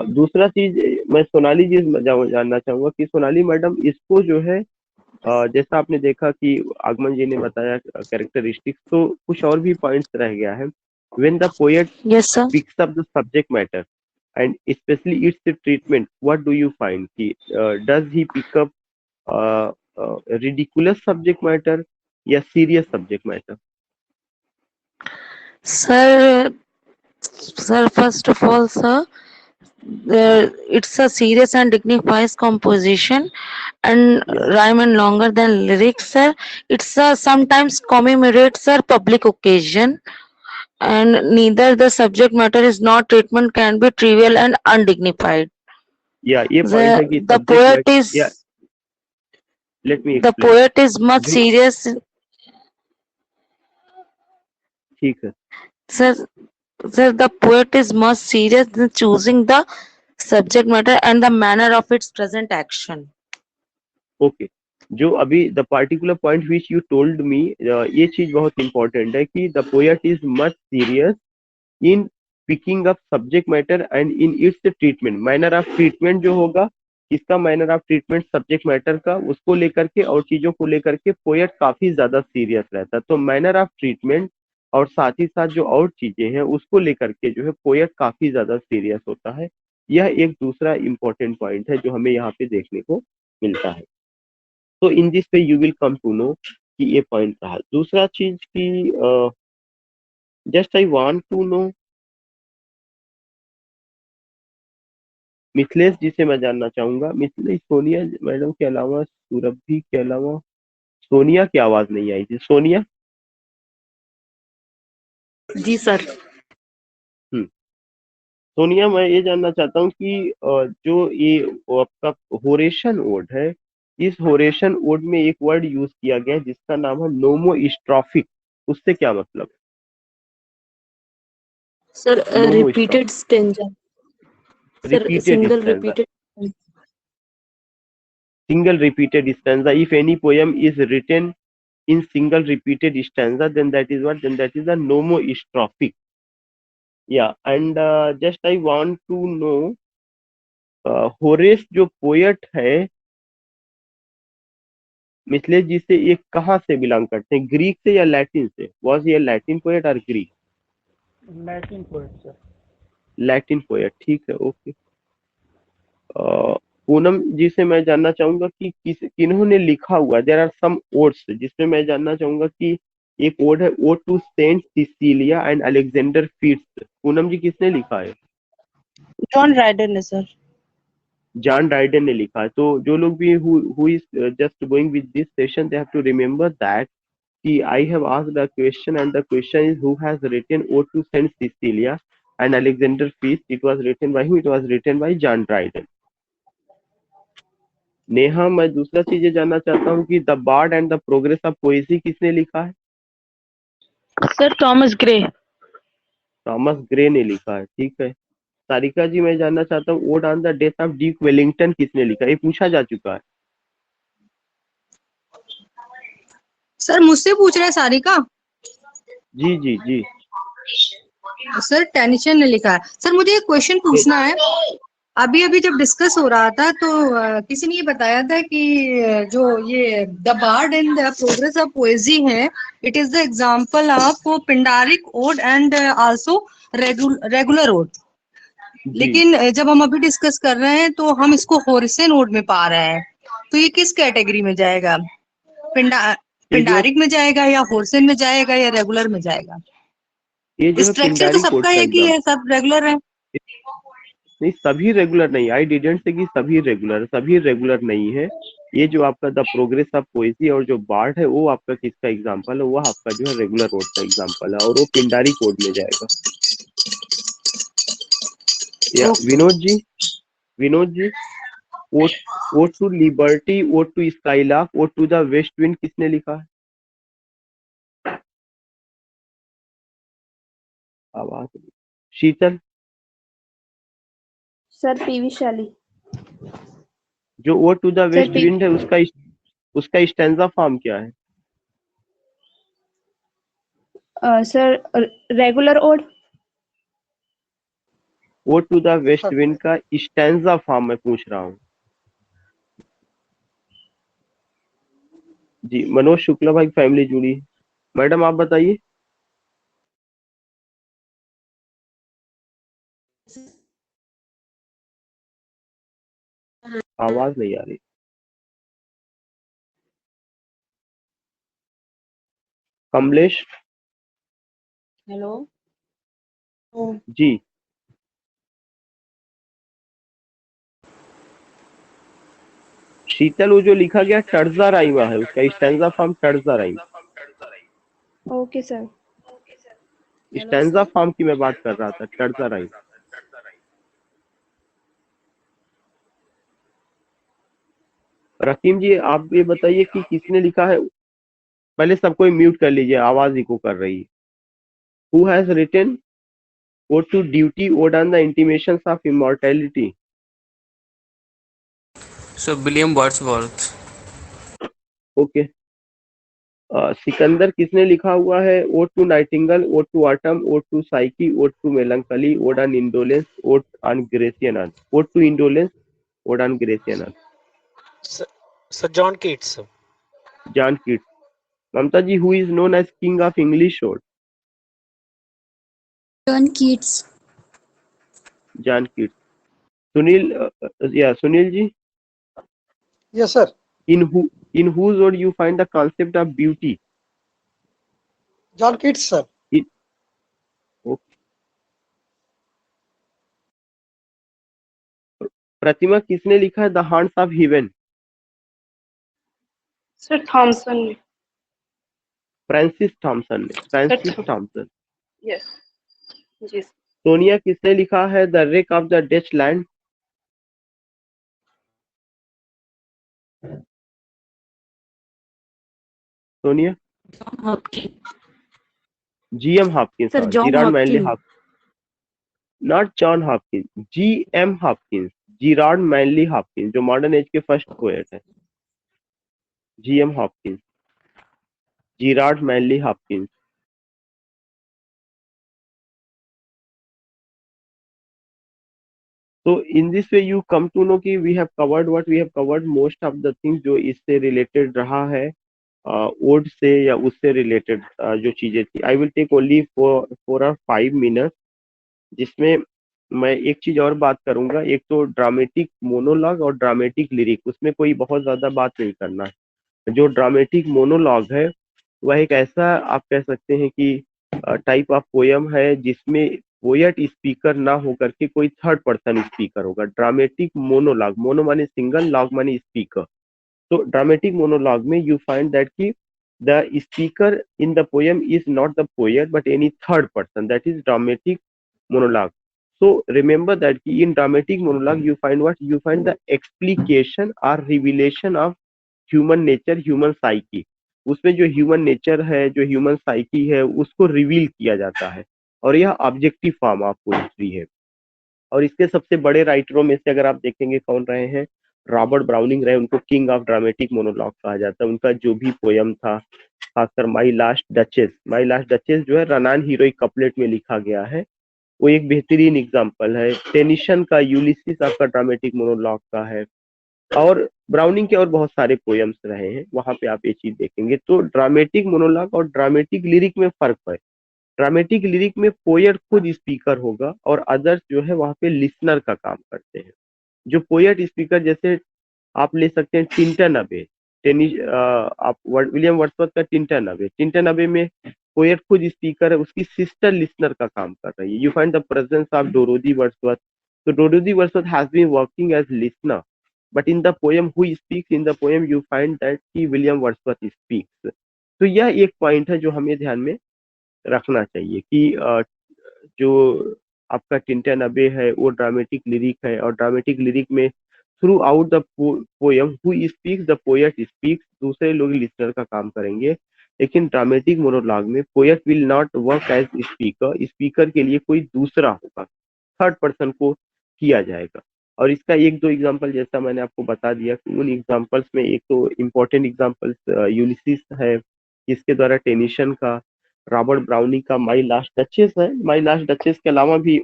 दूसरा चीज मैं सोनाली जी जानना चाहूंगा कि सोनाली मैडम इसको जो है जैसा आपने देखा कि आगमन जी ने बताया कैरेक्टरिस्टिक्स, तो कुछ और भी पॉइंट्स रह गया है. When the poet Yes, sir. Picks up the subject matter and especially its treatment, what do you find कि does he pick up ridiculous subject matter या serious subject matter? Sir, first of all, sir, it's a serious and dignified composition and Yes. rhyme and longer than lyrics, sir. It's sometimes commemorates a public occasion, and neither the subject matter is not treatment can be trivial and undignified. या ये point है कि The subject poet matter, is या let me the explain. poet is much serious, ठीक है. sir. Sir, the poet is much serious in choosing the subject matter and the manner of its present action. Okay, जो अभी the particular point which you told me, ये चीज बहुत important है कि the poet is much serious in picking up subject matter and in its treatment. Manner of treatment जो होगा, किसका manner of treatment, subject matter का, उसको लेकर के और चीजों को लेकर के पोएट काफी ज्यादा सीरियस रहता है. तो मैनर ऑफ ट्रीटमेंट और साथ ही साथ जो और चीजें हैं उसको लेकर के जो है पोएट काफी ज्यादा सीरियस होता है. यह एक दूसरा इंपॉर्टेंट पॉइंट है जो हमें यहाँ पे देखने को मिलता है. तो in this way you will come to know कि ये पॉइंट रहा. दूसरा चीज की just I want to know, Mithilesh ji से मैं जानना चाहूंगा. मिथिलेश, सोनिया मैडम के अलावा, सुरभि के अलावा सोनिया की आवाज नहीं आई थी. सोनिया. जी सर. सोनिया, मैं ये जानना चाहता हूँ कि जो ये आपका होरेशन ओड है, इस होरेशन ओड में एक वर्ड यूज किया गया है जिसका नाम है नोमोस्ट्रॉफिक. उससे क्या मतलब है? Sir, Nomo repeated stanza. Sir, Repeated single stanza. repeated. Single repeated stanza. If any poem is written in single repeated stanza, then that is what? Then that is a nomostrophic. Yeah, and just I want to know, Horace जो poet है मिथिलेश जी से, ये कहाँ से belong करते हैं, Greek से या लैटिन से? वॉज ये लैटिन पोएट और Greek? Latin poet sir. Latin poet, ठीक है, ओके. पूनम जी से मैं जानना चाहूंगा कि किन्होंने लिखा हुआ, देयर आर सम ओड्स, जिसमें मैं जानना चाहूंगा कि एक ओड है, ode to Saint Cecilia and Alexander फीट्स. पूनम जी, किसने लिखा है? जॉन राइडर ने सर. जॉन ड्राइडन ने लिखा है. तो जो लोग भी who is just going with this session, they have to remember that कि I have asked a question and the question is who has written ode to Saint Cecilia and Alexander feast. It was written by who? It was written bye John Dryden. Neha, मैं दूसरा चीज ये जानना चाहता हूँ कि the bard and the progress of poesy किसने लिखा है? Sir Thomas Gray. Thomas Gray ने लिखा है, ठीक है. सारिका जी, मैं जानना चाहता हूँ odd on the death of Duke Wellington किसने लिखा? ये पूछा जा चुका है. सर मुझसे पूछ रहे हैं सारिका. जी जी जी. सर टेनिसन ने लिखा है. सर मुझे एक क्वेश्चन पूछना है. अभी अभी जब डिस्कस हो रहा था तो किसी ने ये बताया था कि जो ये the bard and the progress of poesy है, it is the example of Pindaric ode and also regular ode. लेकिन जब हम अभी डिस्कस कर रहे हैं तो हम इसको होरेसियन ओड में पा रहे हैं. तो ये किस कैटेगरी में जाएगा? पिंडारिक में जाएगा या होरेसियन में जाएगा या रेगुलर में जाएगा? ये जो स्ट्रक्चर तो सबका एक ही है, सब रेगुलर है. नहीं, सभी रेगुलर नहीं. आई डिडंट से कि सभी रेगुलर नहीं है. ये जो आपका द प्रोग्रेस ऑफ पोएसी और जो बार्ड है वो आपका किसका एग्जांपल है? वो आपका जो है रेगुलर ओड का एग्जांपल है और वो पिंडारी कोड में जाएगा. या Vinod ji. Ode to liberty, ode to skylark, ode to the west wind किसने लिखा है? आवाज नहीं। शीतल, सर पीवी शैली। जो ode to the sir west wind है उसका स्टैंजा फॉर्म क्या है? Sir regular ode. Ode to the west wind का स्टैंजा फॉर्म मैं पूछ रहा हूँ। जी, मनोज शुक्ला भाई फैमिली जुड़ी है। मैडम आप बताइए। आवाज नहीं आ रही। कमलेश हेलो। जी, शीतल वो जो लिखा गया टर्जा राइमा है, उसका stanza form terza Raima. Okay sir. Stanza form की मैं बात कर रहा था, टर्जा राइमा। रकीम जी आप ये बताइए कि किसने लिखा है? पहले सबको म्यूट कर लीजिए, आवाज इको कर रही है। Who has written ode to duty, ode on the intimations of immortality? So William Wordsworth. Okay. Sikandar किसने लिखा हुआ है? Ode to nightingale, ode to autumn, ode to Psyche, ode to melancholy, ode on indolence, ode on Grecian urn. Ode to indolence, ode on Grecian urn. Sir John Keats. John Keats. Mamta ji, who is known as king of English ode? John Keats. John Keats. Sunil, या सुनील जी, Yes, sir. in whose ode you find the concept of beauty? John Keats, sir. Okay. प्रतिमा किसने लिखा है the हांट्स of heaven? Sir Thomson. Francis Thomson ने। Francis Thomson. Yes जी। सोनिया किसने लिखा है the wreck of the Deutschland? Sonia. GM Hopkins. Sir John Gerard Manley Hopkins. Hopkins, not John Hopkins, GM Hopkins, Gerard Manley Hopkins, जो modern age के first poet है। GM Hopkins, Gerard Manley Hopkins. So in this way you come to know कि we have covered most of the things जो इससे related रहा है, odd से या उससे रिलेटेड जो चीजें थी। I will take only 4 or 5 minutes, जिसमें मैं एक चीज और बात करूंगा। एक तो ड्रामेटिक मोनोलॉग और ड्रामेटिक लिरिक, उसमें कोई बहुत ज्यादा बात नहीं करना है। जो ड्रामेटिक मोनोलॉग है वह एक ऐसा आप कह सकते हैं कि टाइप ऑफ पोयम है जिसमें पोएट स्पीकर ना होकर के कोई थर्ड पर्सन स्पीकर होगा। ड्रामेटिक मोनोलॉग, मोनो माने सिंगल, लॉग माने स्पीकर। तो ड्रामेटिक मोनोलॉग में यू फाइंड दैट कि the speaker in the poem is not the poet but any third person, that is dramatic monologue. So remember that in dramatic monologue you find what? You find the explication or revelation of human nature, human psyche. उसमें जो human nature है, जो human psyche है, उसको reveal किया जाता है और यह ऑब्जेक्टिव फॉर्म ऑफ पोइट्री है। और इसके सबसे बड़े राइटरों में से अगर आप देखेंगे कौन रहे हैं, रॉबर्ट ब्राउनिंग रहे। उनको किंग ऑफ ड्रामेटिक मोनोलॉग कहा जाता है। उनका जो भी पोयम था, खासकर माई लास्ट डचेस जो है रनान हीरोइक कपलेट में लिखा गया है, वो एक बेहतरीन एग्जाम्पल है। टेनिसन का यूलिसिस आपका ड्रामेटिक मोनोलॉग का है। और ब्राउनिंग के और बहुत सारे पोयम्स रहे हैं, वहां पे आप ये चीज देखेंगे। तो ड्रामेटिक मोनोलॉग और ड्रामेटिक लिरिक में फर्क है। ड्रामेटिक लिरिक में पोएट खुद स्पीकर होगा और अदर्स जो है वहां पे लिसनर का काम करते हैं। जो पोएट स्पीकर, जैसे आप ले सकते हैं टिंटन अबे, आप विलियम वर्ड्सवर्थ का टिंटन अबे में पोएट खुद स्पीकर है, उसकी सिस्टर लिसनर का काम कर रही है। You find the presence of Dorothy Wordsworth. तो Dorothy Wordsworth has been working as listener, but in the poem who speaks in the poem you find that कि विलियम वर्ड्सवर्थ स्पीक्स। तो यह एक पॉइंट है जो हमें ध्यान में रखना चाहिए कि जो आपका टिंटन अबे है वो ड्रामेटिक लिरिक है, और ड्रामेटिक लिरिक में throughout the poem, who speaks the poet speaks, दूसरे लोग लिसनर का काम करेंगे। लेकिन ड्रामेटिक मोनोलॉग में poet will not work as speaker, speaker के लिए कोई दूसरा होगा, थर्ड पर्सन को किया जाएगा। और इसका एक दो एग्जांपल जैसा मैंने आपको बता दिया कि उन एग्जांपल्स में एक तो इम्पोर्टेंट एग्जांपल्स यूलिसिस है, इसके द्वारा टेनिसन का, रॉबर्ट ब्राउनिंग का माई लास्ट डचेस है। माई लास्ट डचेस के अलावा भी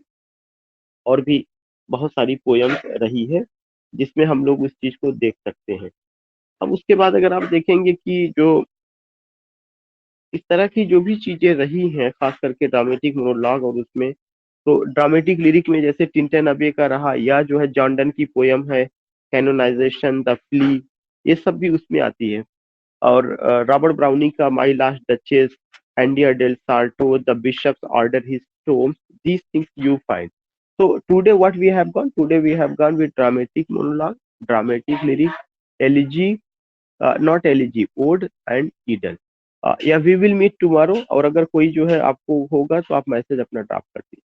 और भी बहुत सारी पोयम्स रही है जिसमें हम लोग उस चीज को देख सकते हैं। अब उसके बाद अगर आप देखेंगे कि जो इस तरह की जो भी चीजें रही हैं, खास करके ड्रामेटिक मोनोलॉग और उसमें, तो ड्रामेटिक लिरिक में जैसे टिंटन अबे का रहा, या जो है जॉन डन की पोयम है कैनोनाइजेशन, द फ्ली, ये सब भी उसमें आती है। और रॉबर्ट ब्राउनिंग का my last duchess, Andrea del Sarto, the bishops order his tombs, these things you find. So today what we have gone? Today we have gone with dramatic monologue, dramatic lyric, elegy, not elegy, ode and idyll. Yeah, we will meet tomorrow. और अगर कोई जो है आपको होगा तो आप message अपना ड्रॉप कर दीजिए।